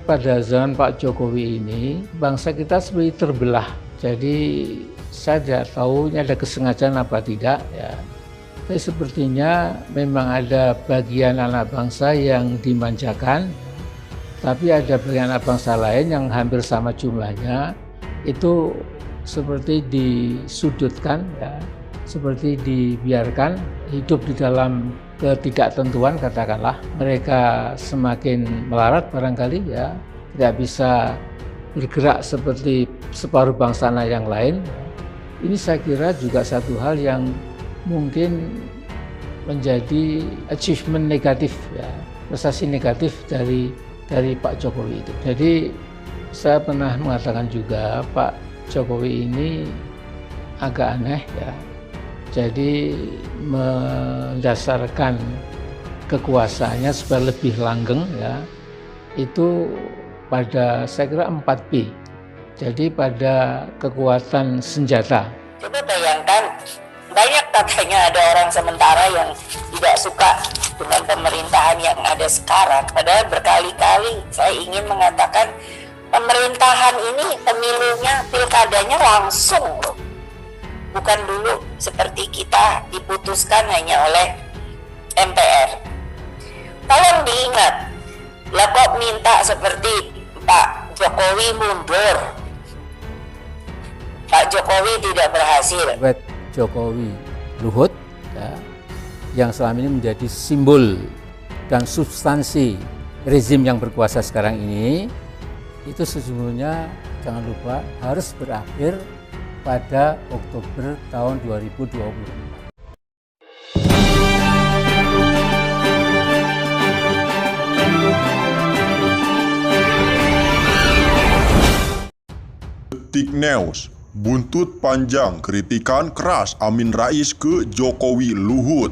pada zaman Pak Jokowi ini, bangsa kita seperti terbelah. Jadi saya tidak tahu ini ada kesengajaan apa tidak ya. Tapi sepertinya memang ada bagian anak bangsa yang dimanjakan, tapi ada bagian anak bangsa lain yang hampir sama jumlahnya itu seperti disudutkan ya, seperti dibiarkan hidup di dalam ketidaktentuan, katakanlah. Mereka semakin melarat barangkali ya, tidak bisa bergerak seperti separuh bangsa yang lain. Ini saya kira juga satu hal yang mungkin menjadi achievement negatif ya, prestasi negatif dari Pak Jokowi itu. Jadi saya pernah mengatakan juga Pak Jokowi ini agak aneh ya. Jadi mendasarkan kekuasaannya supaya lebih langgeng ya, itu pada saya kira 4P. Jadi pada kekuatan senjata. Coba bayangkan, banyak katanya ada orang sementara yang tidak suka dengan pemerintahan yang ada sekarang. Padahal berkali-kali saya ingin mengatakan pemerintahan ini pemilunya, pilkadanya langsung loh. Bukan dulu seperti kita diputuskan hanya oleh MPR. Tolong diingat, lah kok minta seperti Pak Jokowi mundur. Pak Jokowi tidak berhasil. Jokowi Luhut ya, yang selama ini menjadi simbol dan substansi rezim yang berkuasa sekarang ini, itu sesungguhnya jangan lupa harus berakhir pada Oktober tahun 2024. Detik News, buntut panjang kritikan keras Amin Rais ke Jokowi Luhut.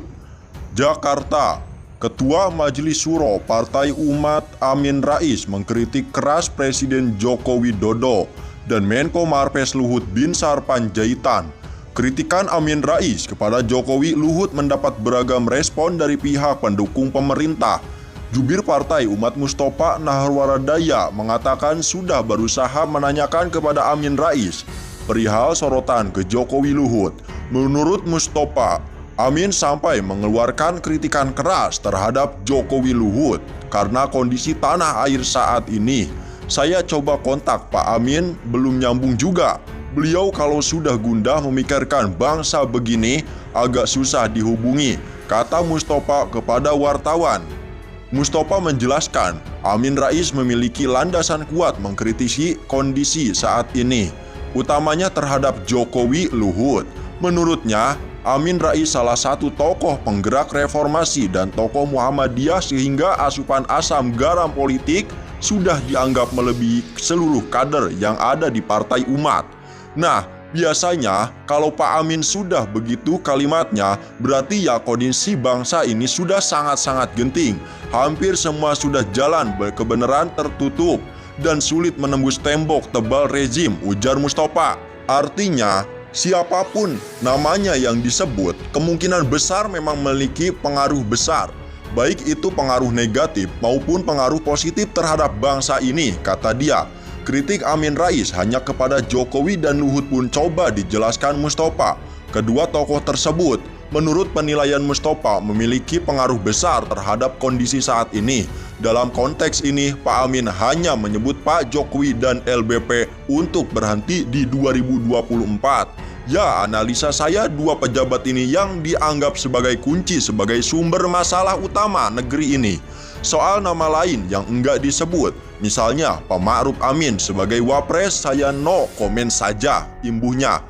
Jakarta, Ketua Majelis Syuro Partai Umat Amin Rais mengkritik keras Presiden Joko Widodo dan Menko Marves Luhut Binsar Panjaitan. Kritikan Amin Rais kepada Jokowi Luhut mendapat beragam respon dari pihak pendukung pemerintah. Jubir Partai Umat Mustofa Naharwaradaya mengatakan sudah berusaha menanyakan kepada Amin Rais perihal sorotan ke Jokowi Luhut. Menurut Mustofa, Amin sampai mengeluarkan kritikan keras terhadap Jokowi Luhut karena kondisi tanah air saat ini. Saya coba kontak Pak Amin, belum nyambung juga. Beliau kalau sudah gundah memikirkan bangsa begini agak susah dihubungi, kata Mustofa kepada wartawan. Mustofa menjelaskan, Amin Rais memiliki landasan kuat mengkritisi kondisi saat ini, utamanya terhadap Jokowi Luhut. Menurutnya, Amin Rais salah satu tokoh penggerak reformasi dan tokoh Muhammadiyah sehingga asupan asam garam politik sudah dianggap melebihi seluruh kader yang ada di Partai Umat. Nah, biasanya kalau Pak Amin sudah begitu kalimatnya, berarti ya kondisi bangsa ini sudah sangat-sangat genting. Hampir semua sudah jalan kebenaran tertutup dan sulit menembus tembok tebal rezim, ujar Mustofa. Artinya, siapapun namanya yang disebut, kemungkinan besar memang memiliki pengaruh besar, baik itu pengaruh negatif maupun pengaruh positif terhadap bangsa ini, kata dia. Kritik Amin Rais hanya kepada Jokowi dan Luhut pun coba dijelaskan Mustofa. Kedua tokoh tersebut, menurut penilaian Mustofa, memiliki pengaruh besar terhadap kondisi saat ini. Dalam konteks ini, Pak Amin hanya menyebut Pak Jokowi dan LBP untuk berhenti di 2024. Ya, analisa saya dua pejabat ini yang dianggap sebagai kunci sebagai sumber masalah utama negeri ini. Soal nama lain yang enggak disebut, misalnya Pak Ma'ruf Amin sebagai wapres, saya no komen saja, imbuhnya.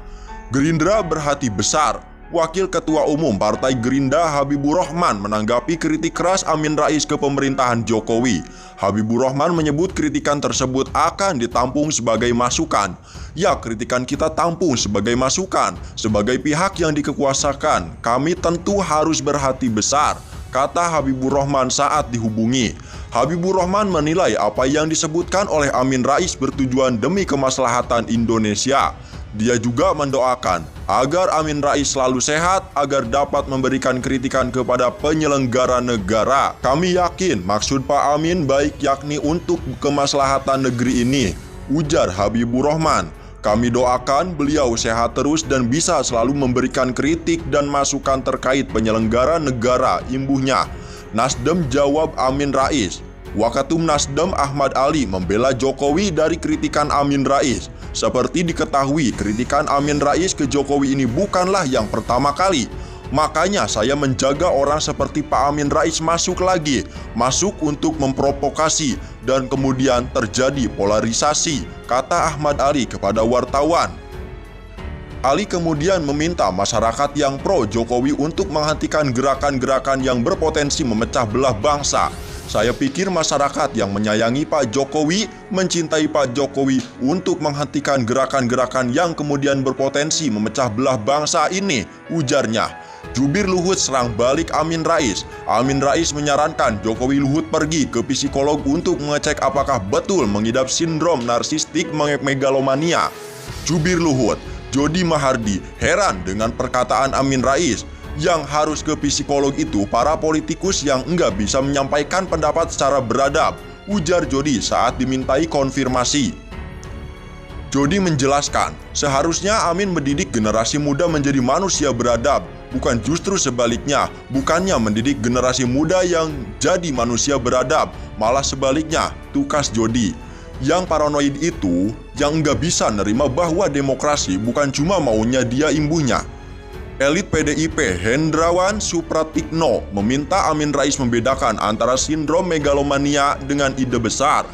Gerindra berhati besar. Wakil Ketua Umum Partai Gerindra Habibur Rahman menanggapi kritik keras Amin Rais ke pemerintahan Jokowi. Habibur Rahman menyebut kritikan tersebut akan ditampung sebagai masukan. Ya, kritikan kita tampung sebagai masukan. Sebagai pihak yang dikekuasakan, kami tentu harus berhati besar, kata Habibur Rahman saat dihubungi. Habibur Rahman menilai apa yang disebutkan oleh Amin Rais bertujuan demi kemaslahatan Indonesia. Dia juga mendoakan agar Amin Rais selalu sehat agar dapat memberikan kritikan kepada penyelenggara negara. Kami yakin maksud Pak Amin baik yakni untuk kemaslahatan negeri ini, ujar Habibur Rahman. Kami doakan beliau sehat terus dan bisa selalu memberikan kritik dan masukan terkait penyelenggara negara, imbuhnya. Nasdem jawab Amin Rais. Wakatum Nasdem Ahmad Ali membela Jokowi dari kritikan Amin Rais. Seperti diketahui, kritikan Amin Rais ke Jokowi ini bukanlah yang pertama kali. Makanya saya menjaga orang seperti Pak Amin Rais masuk lagi, masuk untuk memprovokasi dan kemudian terjadi polarisasi, kata Ahmad Ali kepada wartawan. Ali kemudian meminta masyarakat yang pro Jokowi untuk menghentikan gerakan-gerakan yang berpotensi memecah belah bangsa. Saya pikir masyarakat yang menyayangi Pak Jokowi, mencintai Pak Jokowi untuk menghentikan gerakan-gerakan yang kemudian berpotensi memecah belah bangsa ini, ujarnya. Jubir Luhut serang balik Amin Rais. Amin Rais menyarankan Jokowi Luhut pergi ke psikolog untuk mengecek apakah betul mengidap sindrom narsistik megalomania. Jubir Luhut, Jody Mahardi, heran dengan perkataan Amin Rais. Yang harus ke psikolog itu para politikus yang enggak bisa menyampaikan pendapat secara beradab, ujar Jody saat dimintai konfirmasi. Jody menjelaskan, seharusnya Amin mendidik generasi muda menjadi manusia beradab, bukan justru sebaliknya, bukannya mendidik generasi muda yang jadi manusia beradab, malah sebaliknya, tukas Jody. Yang paranoid itu, yang enggak bisa nerima bahwa demokrasi bukan cuma maunya dia imbuhnya. Elit PDIP Hendrawan Supratikno meminta Amin Rais membedakan antara sindrom megalomania dengan ide besar.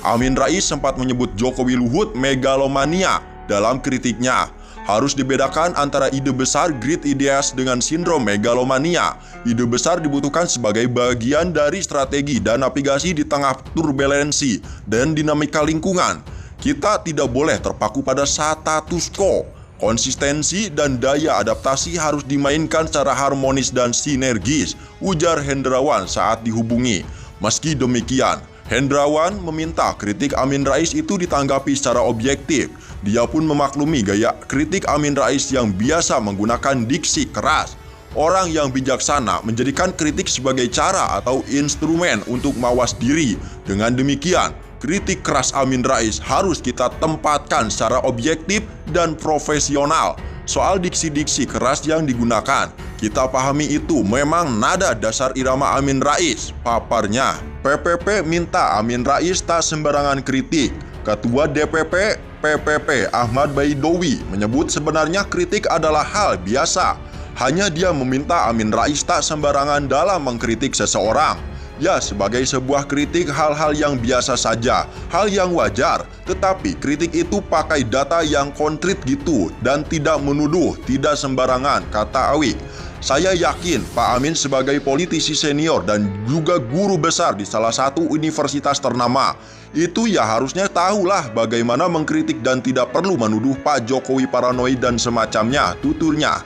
Amin Rais sempat menyebut Jokowi Luhut megalomania dalam kritiknya. Harus dibedakan antara ide besar great ideas dengan sindrom megalomania. Ide besar dibutuhkan sebagai bagian dari strategi dan navigasi di tengah turbulensi dan dinamika lingkungan. Kita tidak boleh terpaku pada status quo. Konsistensi dan daya adaptasi harus dimainkan secara harmonis dan sinergis, ujar Hendrawan saat dihubungi. Meski demikian, Hendrawan meminta kritik Amin Rais itu ditanggapi secara objektif. Dia pun memaklumi gaya kritik Amin Rais yang biasa menggunakan diksi keras. Orang yang bijaksana menjadikan kritik sebagai cara atau instrumen untuk mawas diri. Dengan demikian, kritik keras Amin Rais harus kita tempatkan secara objektif dan profesional. Soal diksi-diksi keras yang digunakan, kita pahami itu memang nada dasar irama Amin Rais, paparnya. PPP minta Amin Rais tak sembarangan kritik. Ketua DPP PPP Ahmad Baidowi menyebut sebenarnya kritik adalah hal biasa. Hanya dia meminta Amin Rais tak sembarangan dalam mengkritik seseorang. Ya, sebagai sebuah kritik hal-hal yang biasa saja, hal yang wajar. Tetapi kritik itu pakai data yang konkret gitu dan tidak menuduh, tidak sembarangan, kata Awi. Saya yakin Pak Amin sebagai politisi senior dan juga guru besar di salah satu universitas ternama, itu ya harusnya tahulah bagaimana mengkritik dan tidak perlu menuduh Pak Jokowi paranoid dan semacamnya, tuturnya.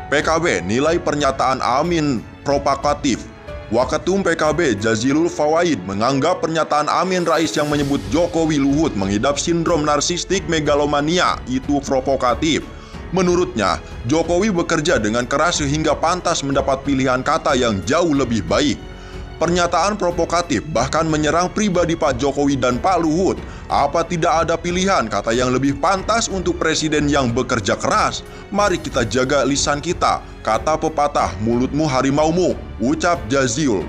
PKB nilai pernyataan Amin provokatif. Waketum PKB Jazilul Fawaid menganggap pernyataan Amin Rais yang menyebut Jokowi Luhut mengidap sindrom narsistik megalomania itu provokatif. Menurutnya, Jokowi bekerja dengan keras sehingga pantas mendapat pilihan kata yang jauh lebih baik. Pernyataan provokatif bahkan menyerang pribadi Pak Jokowi dan Pak Luhut. Apa tidak ada pilihan kata yang lebih pantas untuk presiden yang bekerja keras? Mari kita jaga lisan kita. Kata pepatah, mulutmu harimaumu, ucap Jazilul.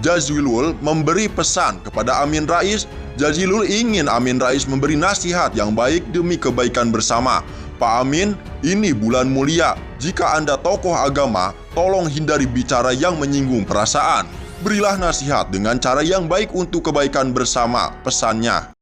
Jazilul memberi pesan kepada Amin Rais. Jazilul ingin Amin Rais memberi nasihat yang baik demi kebaikan bersama. Pak Amin, ini bulan mulia. Jika Anda tokoh agama, tolong hindari bicara yang menyinggung perasaan. Berilah nasihat dengan cara yang baik untuk kebaikan bersama, pesannya.